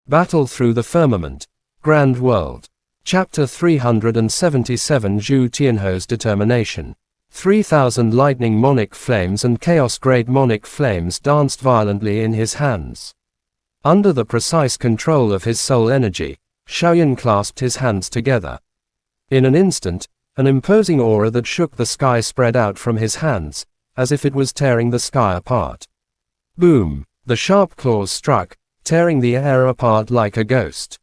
Battle through the firmament. Grand world. Chapter 377 Zhu Tianho's determination. 3,000 lightning monic flames and chaos-grade monic flames danced violently in his hands. Under the precise control of his soul energy, Xiaoyan clasped his hands together. In an instant, an imposing aura that shook the sky spread out from his hands, as if it was tearing the sky apart. Boom! The sharp claws struck, tearing the air apart like a ghost.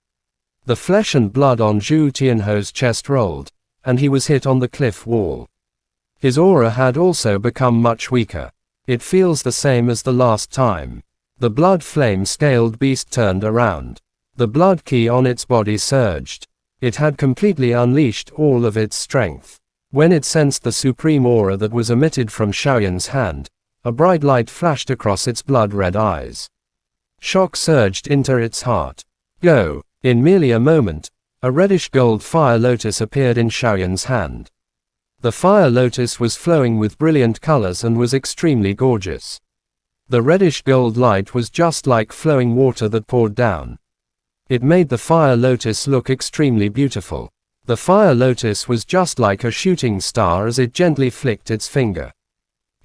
The flesh and blood on Zhu Tianho's chest rolled, and he was hit on the cliff wall. His aura had also become much weaker. It feels the same as the last time. The blood flame-scaled beast turned around. The blood ki on its body surged. It had completely unleashed all of its strength. When it sensed the supreme aura that was emitted from Xiaoyan's hand, a bright light flashed across its blood-red eyes. Shock surged into its heart. Go! In merely a moment, a reddish-gold fire lotus appeared in Xiaoyan's hand. The fire lotus was flowing with brilliant colors and was extremely gorgeous. The reddish-gold light was just like flowing water that poured down. It made the fire lotus look extremely beautiful. The fire lotus was just like a shooting star as it gently flicked its finger.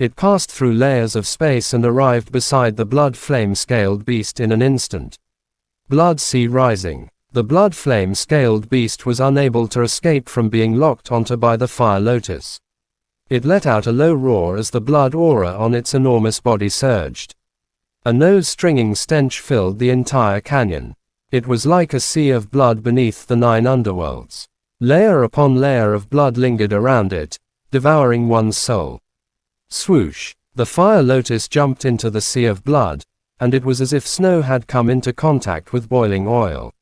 It passed through layers of space and arrived beside the blood flame-scaled beast in an instant. Blood sea rising. The blood flame-scaled beast was unable to escape from being locked onto by the fire lotus. It let out a low roar as the blood aura on its enormous body surged. A nose-stringing stench filled the entire canyon. It was like a sea of blood beneath the 9 underworlds. Layer upon layer of blood lingered around it, devouring one's soul. Swoosh! The fire lotus jumped into the sea of blood, and it was as if snow had come into contact with boiling oil.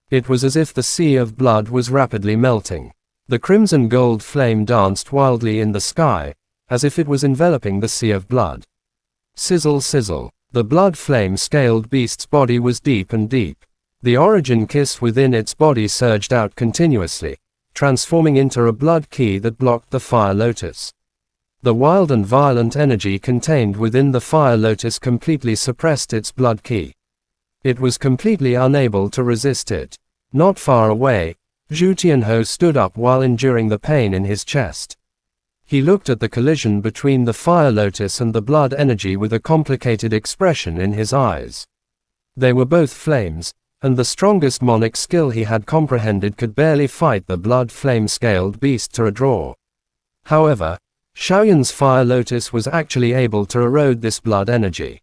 It was as if the sea of blood was rapidly melting. The crimson gold flame danced wildly in the sky, as if it was enveloping the sea of blood. Sizzle sizzle. The blood flame-scaled beast's body was deep and deep. The origin kiss within its body surged out continuously, transforming into a blood ki that blocked the fire lotus. The wild and violent energy contained within the fire lotus completely suppressed its blood ki. It was completely unable to resist it. Not far away, Zhu Tianho stood up while enduring the pain in his chest. He looked at the collision between the fire lotus and the blood energy with a complicated expression in his eyes. They were both flames, and the strongest monic skill he had comprehended could barely fight the blood flame-scaled beast to a draw. However, Xiaoyan's fire lotus was actually able to erode this blood energy.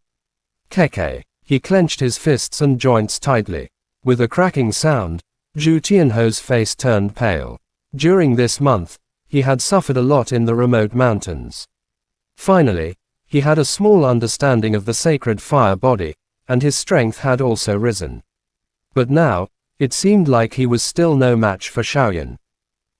Keke. He clenched his fists and joints tightly. With a cracking sound, Zhu Tianho's face turned pale. During this month, he had suffered a lot in the remote mountains. Finally, he had a small understanding of the sacred fire body, and his strength had also risen. But now, it seemed like he was still no match for Xiaoyan.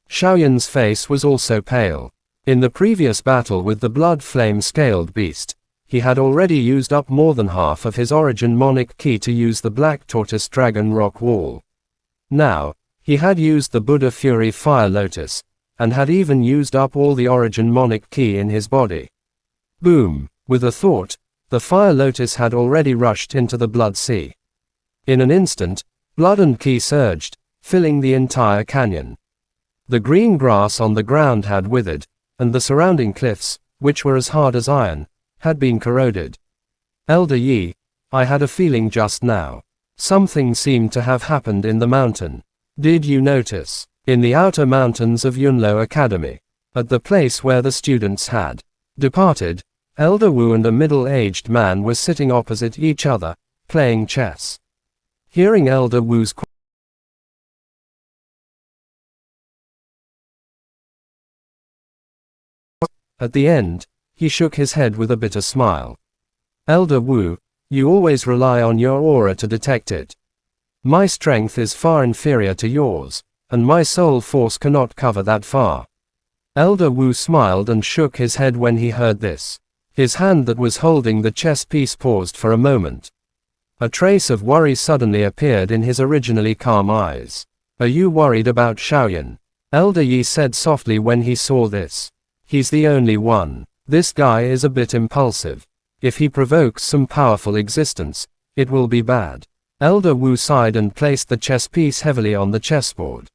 Xiaoyan's face was also pale. In the previous battle with the blood flame-scaled beast, he had already used up more than half of his origin monic ki to use the black tortoise dragon rock wall. Now, he had used the Buddha Fury fire lotus, and had even used up all the origin monic ki in his body. Boom! With a thought, the fire lotus had already rushed into the blood sea. In an instant, blood and ki surged, filling the entire canyon. The green grass on the ground had withered, and the surrounding cliffs, which were as hard as iron, had been corroded. Elder Yi, I had a feeling just now. Something seemed to have happened in the mountain. Did you notice? In the outer mountains of Yunlo Academy, at the place where the students had departed, Elder Wu and a middle-aged man were sitting opposite each other, playing chess. Hearing Elder Wu's at the end, he shook his head with a bitter smile. Elder Wu, you always rely on your aura to detect it. My strength is far inferior to yours, and my soul force cannot cover that far. Elder Wu smiled and shook his head when he heard this. His hand that was holding the chess piece paused for a moment. A trace of worry suddenly appeared in his originally calm eyes. Are you worried about Xiaoyan? Elder Yi said softly when he saw this. He's the only one. This guy is a bit impulsive. If he provokes some powerful existence, it will be bad. Elder Wu sighed and placed the chess piece heavily on the chessboard.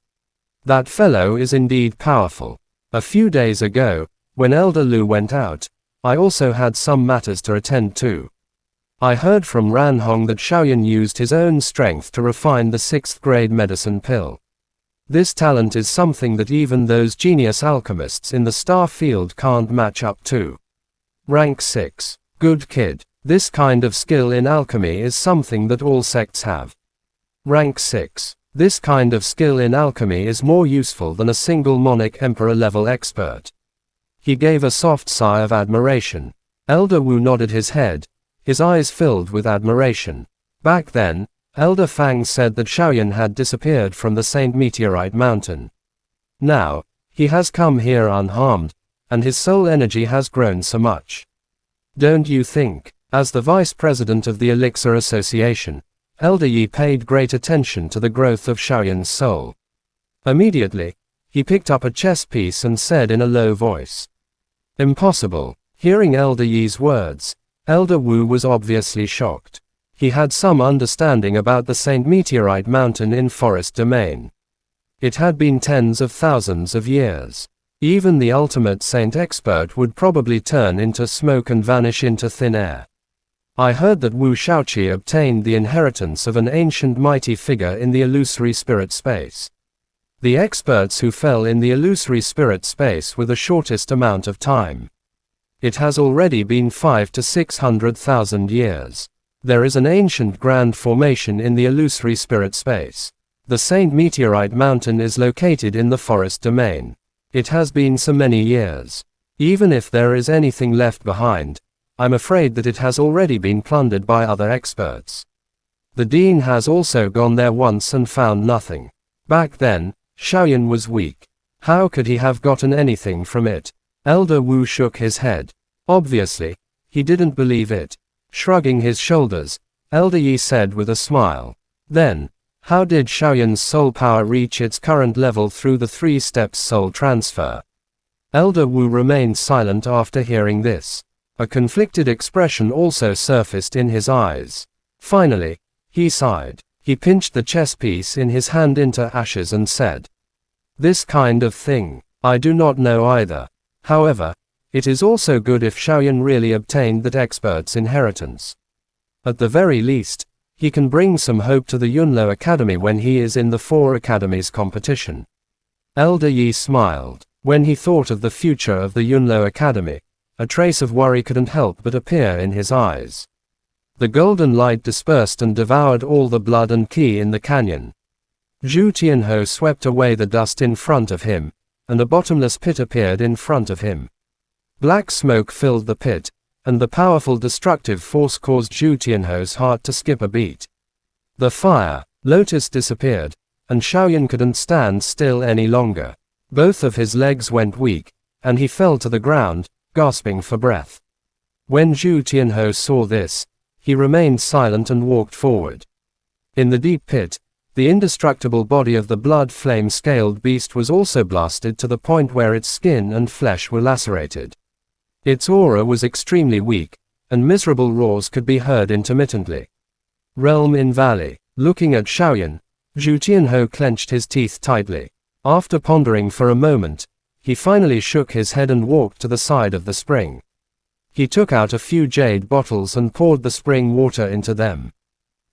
That fellow is indeed powerful. A few days ago, when Elder Lu went out, I also had some matters to attend to. I heard from Ran Hong that Xiaoyan used his own strength to refine the 6th grade medicine pill. This talent is something that even those genius alchemists in the star field can't match up to. Rank 6. Good kid. This kind of skill in alchemy is something that all sects have. Rank 6. This kind of skill in alchemy is more useful than a single Monarch Emperor level expert. He gave a soft sigh of admiration. Elder Wu nodded his head, his eyes filled with admiration. Back then, Elder Fang said that Xiaoyan had disappeared from the Saint Meteorite Mountain. Now, he has come here unharmed, and his soul energy has grown so much. Don't you think? As the vice president of the Elixir Association, Elder Yi paid great attention to the growth of Xiaoyan's soul. Immediately, he picked up a chess piece and said in a low voice, "Impossible." Hearing Elder Yi's words, Elder Wu was obviously shocked. He had some understanding about the Saint Meteorite Mountain in Forest Domain. It had been tens of thousands of years. Even the ultimate saint expert would probably turn into smoke and vanish into thin air. I heard that Wu Shaoqi obtained the inheritance of an ancient mighty figure in the illusory spirit space. The experts who fell in the illusory spirit space were the shortest amount of time. It has already been 500 to 600,000 years. There is an ancient grand formation in the illusory spirit space. The Saint Meteorite Mountain is located in the forest domain. It has been so many years. Even if there is anything left behind, I'm afraid that it has already been plundered by other experts. The dean has also gone there once and found nothing. Back then, Xiaoyan was weak. How could he have gotten anything from it? Elder Wu shook his head. Obviously, he didn't believe it. Shrugging his shoulders, Elder Yi said with a smile. Then, how did Xiaoyan's soul power reach its current level through the 3 steps soul transfer? Elder Wu remained silent after hearing this. A conflicted expression also surfaced in his eyes. Finally, he sighed. He pinched the chess piece in his hand into ashes and said, "This kind of thing, I do not know either. However, it is also good if Xiaoyan really obtained that expert's inheritance. At the very least, he can bring some hope to the Yunlo Academy when he is in the 4 academies competition." Elder Yi smiled. When he thought of the future of the Yunlo Academy, a trace of worry couldn't help but appear in his eyes. The golden light dispersed and devoured all the blood and qi in the canyon. Zhu Tianhou swept away the dust in front of him, and a bottomless pit appeared in front of him. Black smoke filled the pit, and the powerful destructive force caused Zhu Tianhou's heart to skip a beat. The fire, lotus disappeared, and Xiaoyan couldn't stand still any longer. Both of his legs went weak, and he fell to the ground, gasping for breath. When Zhu Tianhou saw this, he remained silent and walked forward. In the deep pit, the indestructible body of the blood flame-scaled beast was also blasted to the point where its skin and flesh were lacerated. Its aura was extremely weak, and miserable roars could be heard intermittently. Realm in Valley. Looking at Xiaoyan, Zhu Tianhou clenched his teeth tightly. After pondering for a moment, he finally shook his head and walked to the side of the spring. He took out a few jade bottles and poured the spring water into them.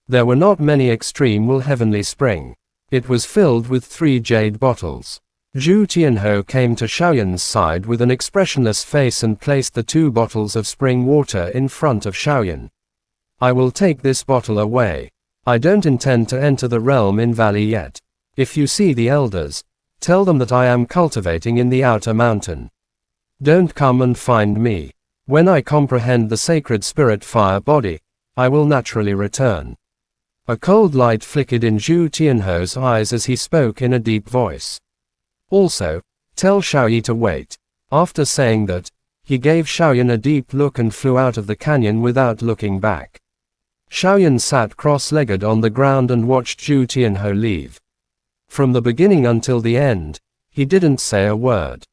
There were not many extreme will heavenly spring. It was filled with 3 jade bottles. Zhu Tianhou came to Xiaoyan's side with an expressionless face and placed the 2 bottles of spring water in front of Xiaoyan. "I will take this bottle away. I don't intend to enter the realm in Valley yet. If you see the elders, tell them that I am cultivating in the outer mountain. Don't come and find me. When I comprehend the sacred spirit fire body, I will naturally return." A cold light flickered in Zhu Tianhou's eyes as he spoke in a deep voice. "Also, tell Xiaoyi to wait." After saying that, he gave Xiaoyan a deep look and flew out of the canyon without looking back. Xiaoyan sat cross-legged on the ground and watched Zhu Tianhou leave. From the beginning until the end, he didn't say a word.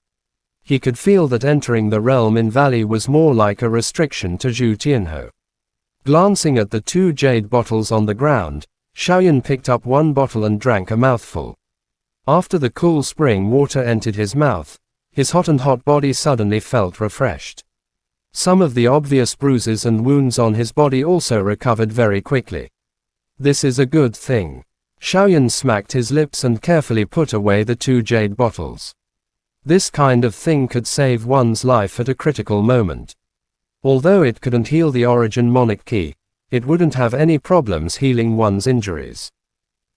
He could feel that entering the realm in Valley was more like a restriction to Zhu Tianhou. Glancing at the 2 jade bottles on the ground, Xiaoyan picked up one bottle and drank a mouthful. After the cool spring water entered his mouth, his hot body suddenly felt refreshed. Some of the obvious bruises and wounds on his body also recovered very quickly. This is a good thing. Xiaoyan smacked his lips and carefully put away the 2 jade bottles. This kind of thing could save one's life at a critical moment. Although it couldn't heal the origin monic key, it wouldn't have any problems healing one's injuries.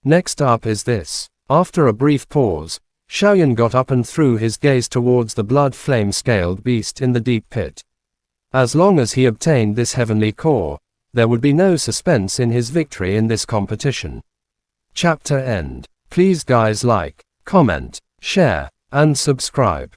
Next up is this. After a brief pause, Xiaoyan got up and threw his gaze towards the blood flame-scaled beast in the deep pit. As long as he obtained this heavenly core, there would be no suspense in his victory in this competition. Chapter end. Please guys like, comment, share, and subscribe.